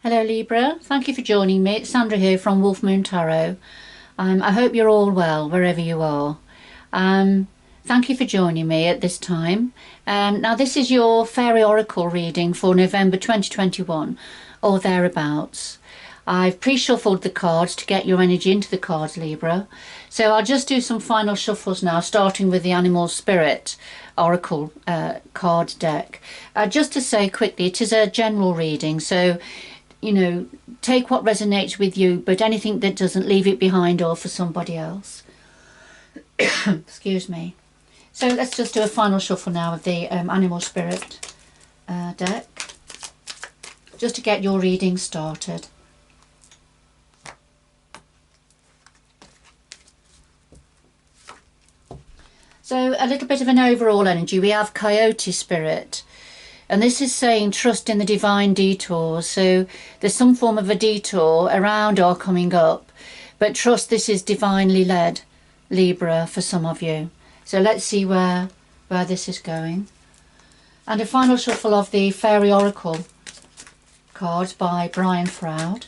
Hello Libra, thank you for joining me. It's Sandra here from Wolf Moon Tarot. I hope you're all well wherever you are. Thank you for joining me at this time. Now this is your Fairy Oracle reading for November 2021 or thereabouts. I've pre-shuffled the cards to get your energy into the cards, Libra. So I'll just do some final shuffles now, starting with the Animal Spirit Oracle card deck. Just to say quickly, it is a general reading, so take what resonates with you, but anything that doesn't, leave it behind or for somebody else. Excuse me. So let's just do a final shuffle now of the Animal Spirit deck, just to get your reading started. So a little bit of an overall energy. We have Coyote Spirit. And this is saying trust in the divine detours. So there's some form of a detour around or coming up. But trust this is divinely led, Libra, for some of you. So let's see where this is going. And a final shuffle of the Fairy Oracle cards by Brian Froud.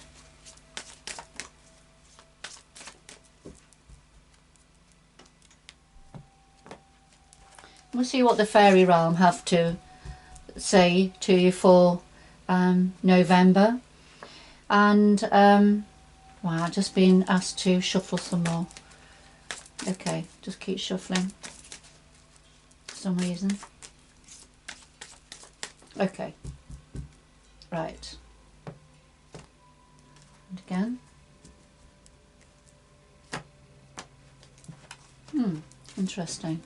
We'll see what the fairy realm have to say to you for November. And wow, I've just been asked to shuffle some more. Okay, just keep shuffling for some reason. Okay, right, and again. Interesting.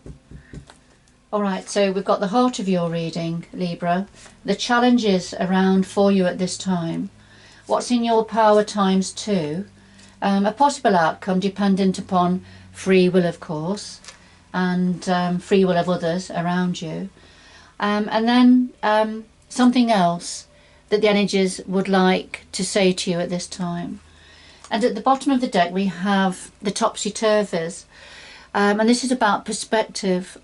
Alright, so we've got the heart of your reading, Libra, the challenges around for you at this time, what's in your power times 2, a possible outcome dependent upon free will, of course, and free will of others around you, and then something else that the energies would like to say to you at this time. And at the bottom of the deck we have the topsy-turvies, and this is about perspective,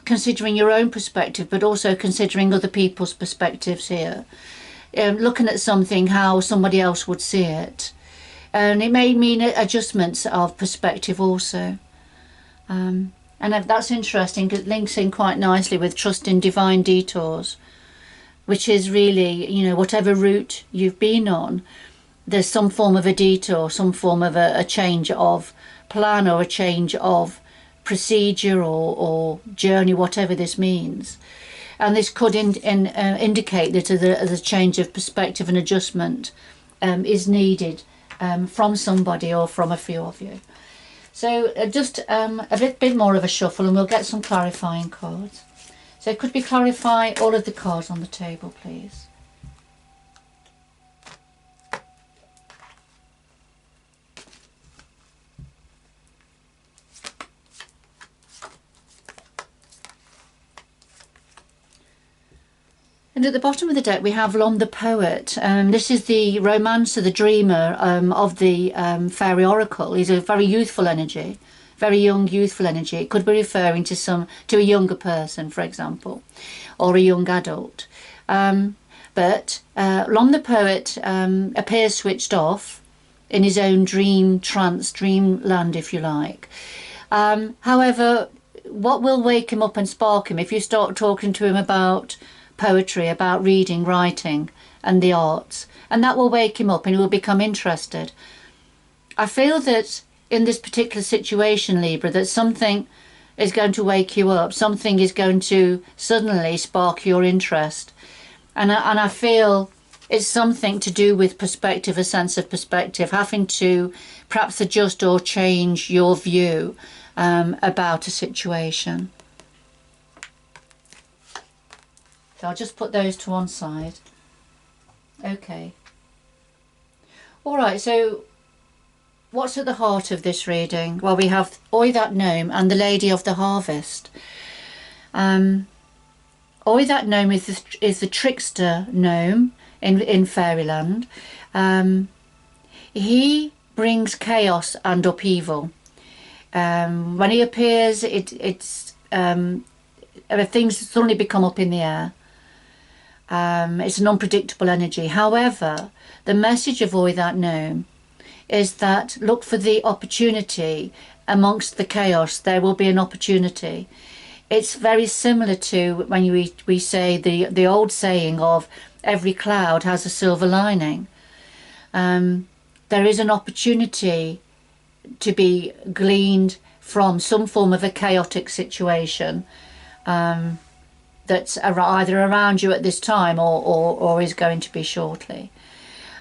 considering your own perspective, but also considering other people's perspectives here. Looking at something, how somebody else would see it. And it may mean adjustments of perspective also. And that's interesting, because it links in quite nicely with trust in divine detours, which is really, whatever route you've been on, there's some form of a detour, some form of a change of plan or a change of procedure or journey, whatever this means. And this could indicate that a change of perspective and adjustment is needed from somebody or from a few of you. So just a bit more of a shuffle and we'll get some clarifying cards. So could we clarify all of the cards on the table, please? And at the bottom of the deck we have Lon the Poet. This is the romancer, the dreamer of the Fairy Oracle. He's a very youthful energy, very young youthful energy. It could be referring to a younger person, for example, or a young adult. But Lon the Poet appears switched off in his own dream trance, dreamland, if you like. However, what will wake him up and spark him if you start talking to him about poetry, about reading, writing and the arts, and that will wake him up and he will become interested. I feel that in this particular situation, Libra, that something is going to wake you up, something is going to suddenly spark your interest, and I feel it's something to do with perspective, a sense of perspective, having to perhaps adjust or change your view about a situation. So I'll just put those to one side. Okay. Alright, so what's at the heart of this reading? Well, we have Oi That Gnome and the Lady of the Harvest. Oi That Gnome is the trickster gnome in fairyland. He brings chaos and upheaval. When he appears, things suddenly become up in the air. It's an unpredictable energy. However, the message of Oi That Gnome is that look for the opportunity amongst the chaos. There will be an opportunity. It's very similar to when we say the old saying of every cloud has a silver lining. There is an opportunity to be gleaned from some form of a chaotic situation that's either around you at this time or is going to be shortly.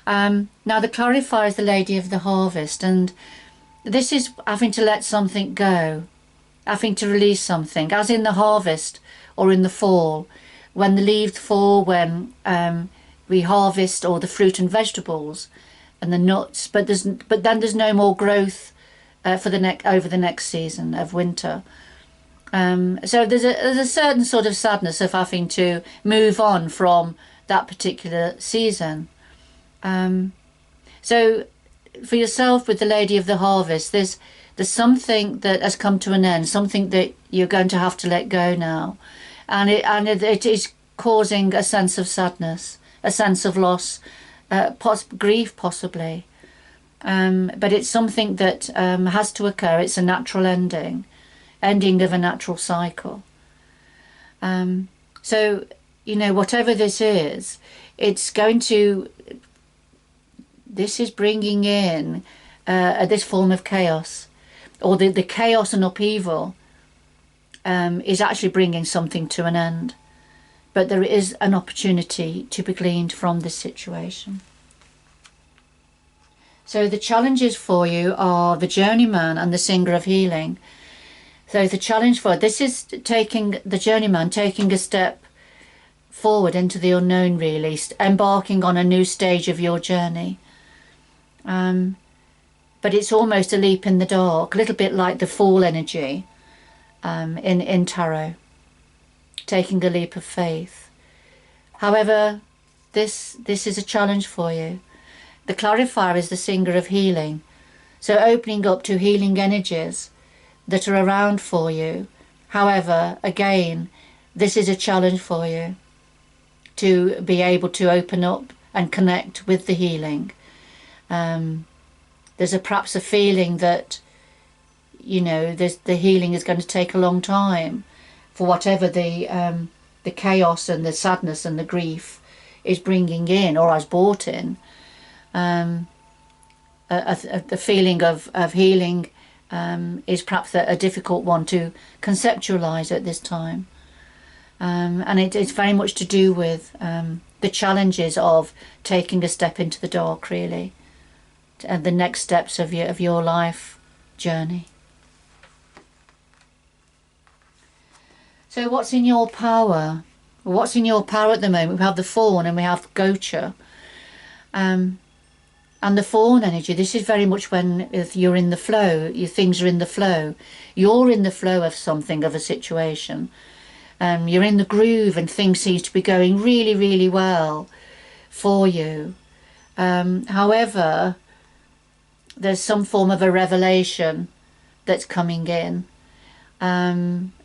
Now the clarifier is the Lady of the Harvest, and this is having to let something go, having to release something, as in the harvest or in the fall, when the leaves fall, when we harvest all the fruit and vegetables and the nuts, but then there's no more growth over the next season of winter. So there's a certain sort of sadness of having to move on from that particular season. So for yourself with the Lady of the Harvest, there's something that has come to an end, something that you're going to have to let go now, and it is causing a sense of sadness, a sense of loss, grief possibly, but it's something that has to occur. It's a natural ending of a natural cycle. So whatever this is, this is bringing in this form of chaos, or the chaos and upheaval is actually bringing something to an end. But there is an opportunity to be gleaned from this situation. So the challenges for you are the Journeyman and the Singer of Healing. So the challenge for this is taking the Journeyman, taking a step forward into the unknown, really, embarking on a new stage of your journey. But it's almost a leap in the dark, a little bit like the Fool energy in tarot, taking a leap of faith. However, this is a challenge for you. The clarifier is the Singer of Healing, so opening up to healing energies that are around for you. However, again, this is a challenge for you to be able to open up and connect with the healing. There's perhaps a feeling that the healing is going to take a long time, for whatever the chaos and the sadness and the grief is bringing in or has brought in. The feeling of healing is perhaps a difficult one to conceptualize at this time, and it's very much to do with the challenges of taking a step into the dark, really, and the next steps of your life journey. So what's in your power? What's in your power at the moment? We have the Fawn and we have Gocha. And the Fawn energy, this is very much when if you're in the flow, your things are in the flow. You're in the flow of something, of a situation. You're in the groove and things seem to be going really, really well for you. However, there's some form of a revelation that's coming in.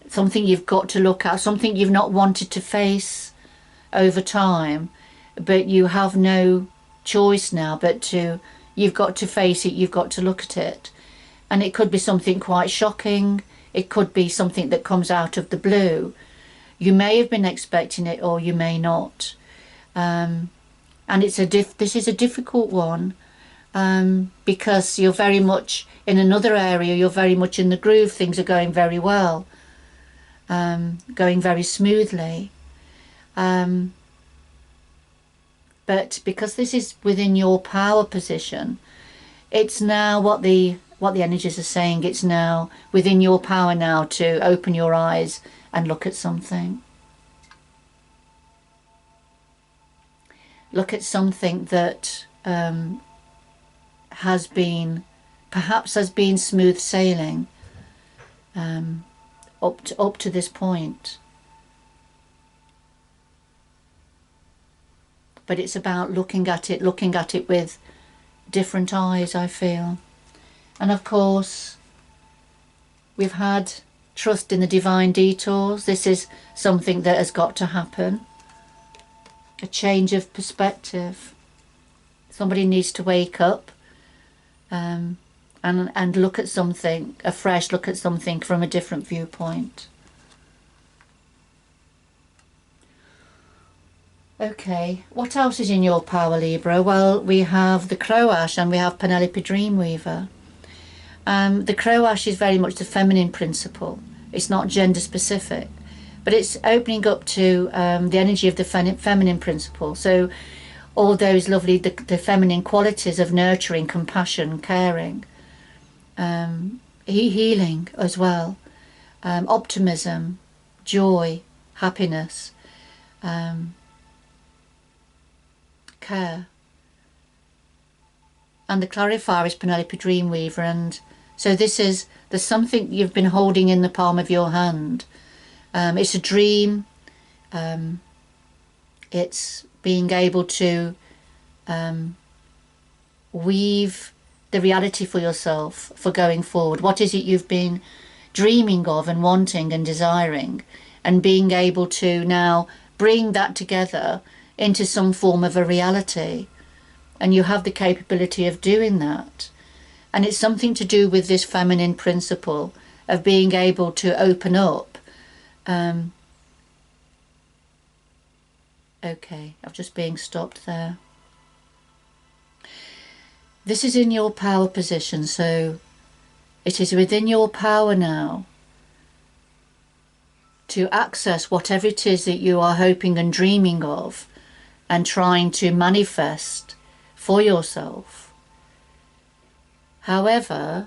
Something you've got to look at, something you've not wanted to face over time, but you have no choice now but you've got to face it, you've got to look at it. And it could be something quite shocking, it could be something that comes out of the blue. You may have been expecting it or you may not. And this is a difficult one, because you're very much in another area, you're very much in the groove, things are going very well, going very smoothly. But because this is within your power position, it's now what the energies are saying, it's now within your power now to open your eyes and look at something. Look at something that has been smooth sailing up to this point. But it's about looking at it with different eyes, I feel. And of course, we've had trust in the divine detours. This is something that has got to happen. a change of perspective. Somebody needs to wake up and look at something afresh, look at something from a different viewpoint. Okay, what else is in your power, Libra? Well, we have the Crow Ash and we have Penelope Dreamweaver. The Crow Ash is very much the feminine principle. It's not gender specific, but it's opening up to the energy of the feminine principle. So all those lovely, the feminine qualities of nurturing, compassion, caring, healing as well, optimism, joy, happiness, care. And the clarifier is Penelope Dreamweaver, and so there's something you've been holding in the palm of your hand. It's a dream. It's being able to weave the reality for yourself for going forward. What is it you've been dreaming of and wanting and desiring, and being able to now bring that together into some form of a reality, and you have the capability of doing that. And it's something to do with this feminine principle of being able to open up. Okay, I'm just being stopped there. This is in your power position, so it is within your power now to access whatever it is that you are hoping and dreaming of and trying to manifest for yourself. However,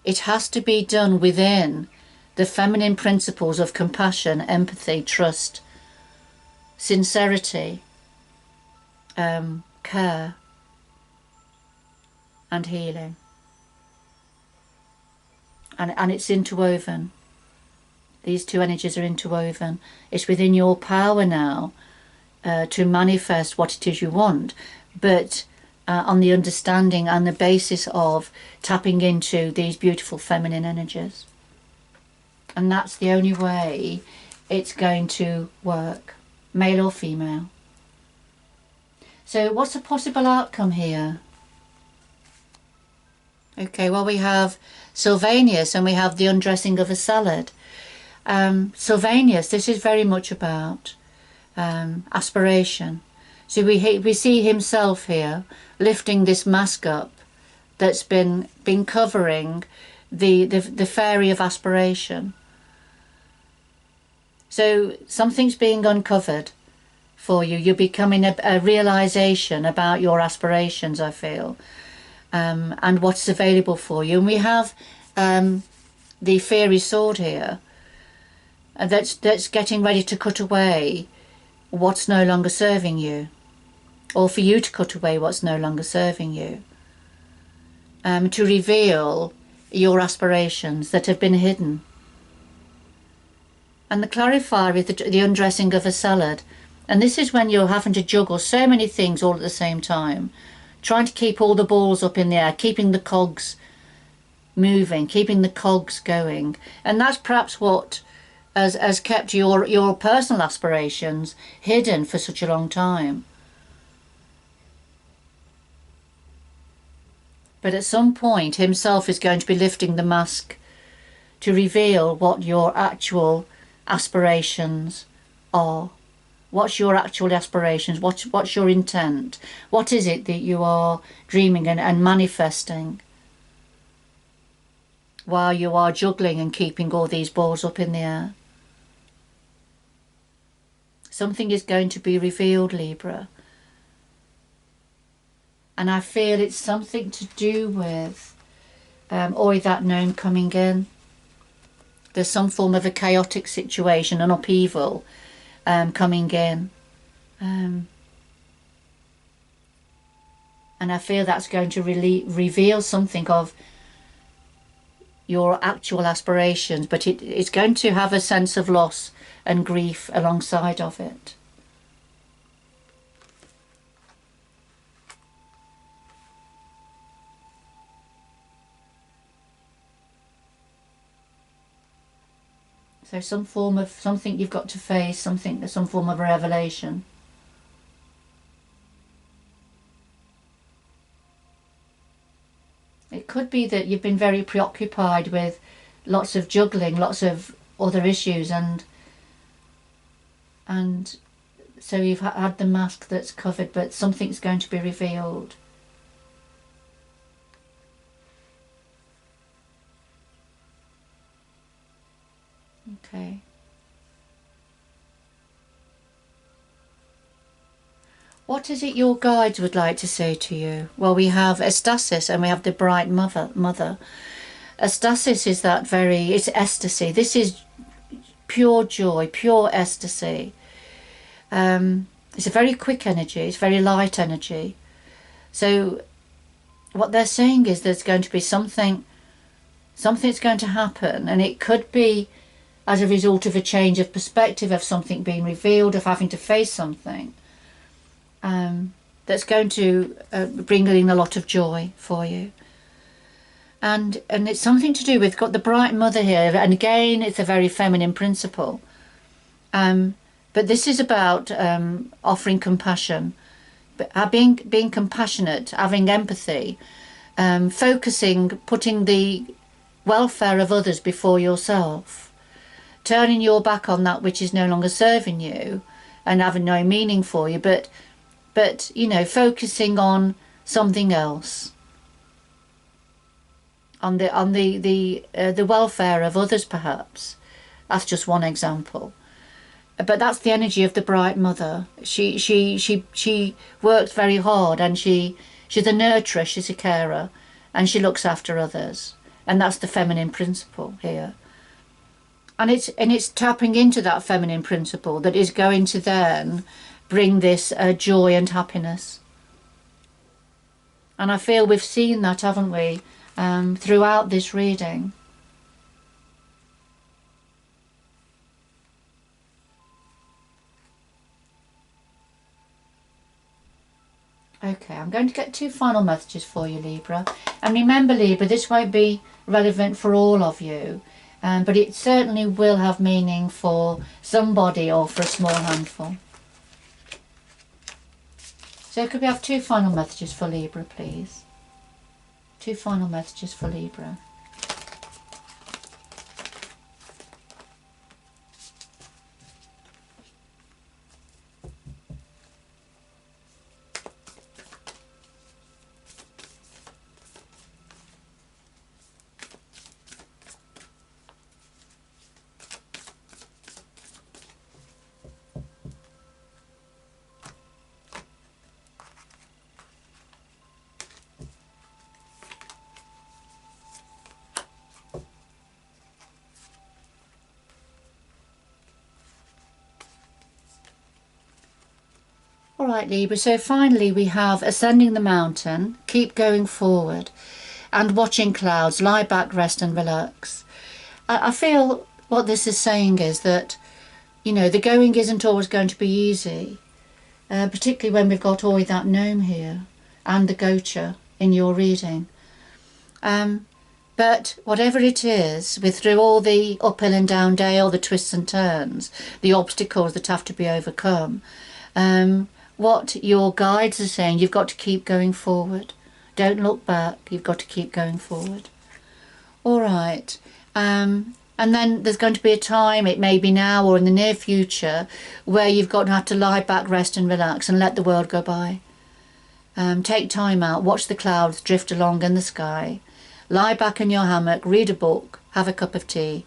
it has to be done within the feminine principles of compassion, empathy, trust, sincerity, care, and healing. And it's interwoven. These two energies are interwoven. It's within your power now to manifest what it is you want, but on the understanding and the basis of tapping into these beautiful feminine energies. And that's the only way it's going to work, male or female. So what's a possible outcome here? Okay, well, we have Sylvanus and we have the undressing of a salad. Sylvanus, this is very much about aspiration. So we see himself here lifting this mask up that's been covering the fairy of aspiration. So something's being uncovered for you. You're becoming a realization about your aspirations, I feel, and what's available for you. And we have the fairy sword here that's getting ready to cut away what's no longer serving you, or for you to cut away what's no longer serving you, to reveal your aspirations that have been hidden. And the clarifier is the undressing of a salad, and this is when you're having to juggle so many things all at the same time, trying to keep all the balls up in the air, keeping the cogs moving, keeping the cogs going. And that's perhaps what has kept your personal aspirations hidden for such a long time. But at some point himself is going to be lifting the mask to reveal what your actual aspirations are. What's your actual aspirations? What's your intent? What is it that you are dreaming and manifesting while you are juggling and keeping all these balls up in the air? Something is going to be revealed, Libra. And I feel it's something to do with Oi that gnome coming in. There's some form of a chaotic situation, an upheaval coming in. And I feel that's going to really reveal something of your actual aspirations, but it's going to have a sense of loss and grief alongside of it. So some form of something you've got to face, some form of a revelation. It could be that you've been very preoccupied with lots of juggling, lots of other issues, and so you've had the mask that's covered, but something's going to be revealed. Okay. What is it your guides would like to say to you? Well, we have ecstasis and we have the bright mother. Ecstasis is it's ecstasy. This is pure joy, pure ecstasy. It's a very quick energy, it's very light energy. So what they're saying is there's going to be something's going to happen, and it could be as a result of a change of perspective, of something being revealed, of having to face something. That's going to bring in a lot of joy for you, and it's something to do with, got the bright mother here, and again it's a very feminine principle, but this is about offering compassion, being compassionate, having empathy, focusing, putting the welfare of others before yourself, turning your back on that which is no longer serving you and having no meaning for you, but you know, focusing on something else, on the welfare of others, perhaps. That's just one example, but that's the energy of the bright mother. She works very hard, and she's a nurturer, she's a carer, and she looks after others, and that's the feminine principle here. And it's tapping into that feminine principle that is going to then bring this joy and happiness. And I feel we've seen that, haven't we, throughout this reading. Okay, I'm going to get 2 final messages for you, Libra. And remember, Libra, this won't be relevant for all of you, but it certainly will have meaning for somebody or for a small handful. So could we have 2 final messages for Libra, please? 2 final messages for Libra. Alright, Libra, so finally we have ascending the mountain, keep going forward, and watching clouds, lie back, rest and relax. I feel what this is saying is that, you know, the going isn't always going to be easy, particularly when we've got all that gnome here and the gocha in your reading. But whatever it is, with through all the uphill and down dale, the twists and turns, the obstacles that have to be overcome, what your guides are saying, you've got to keep going forward. Don't look back, you've got to keep going forward. All right. And then there's going to be a time, it may be now or in the near future, where you've got to have to lie back, rest and relax and let the world go by. Take time out, watch the clouds drift along in the sky. Lie back in your hammock, read a book, have a cup of tea.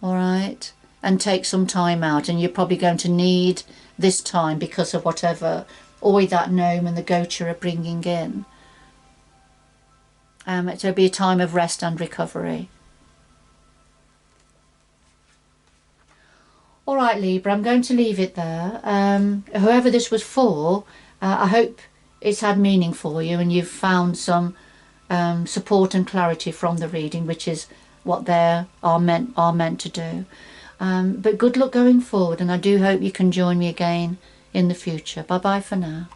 All right? And take some time out, and you're probably going to need this time because of whatever Oi that gnome and the gocha are bringing in. It'll be a time of rest and recovery. All right, Libra, I'm going to leave it there. Whoever this was for, I hope it's had meaning for you and you've found some support and clarity from the reading, which is what they are meant to do. But good luck going forward, and I do hope you can join me again in the future. Bye bye for now.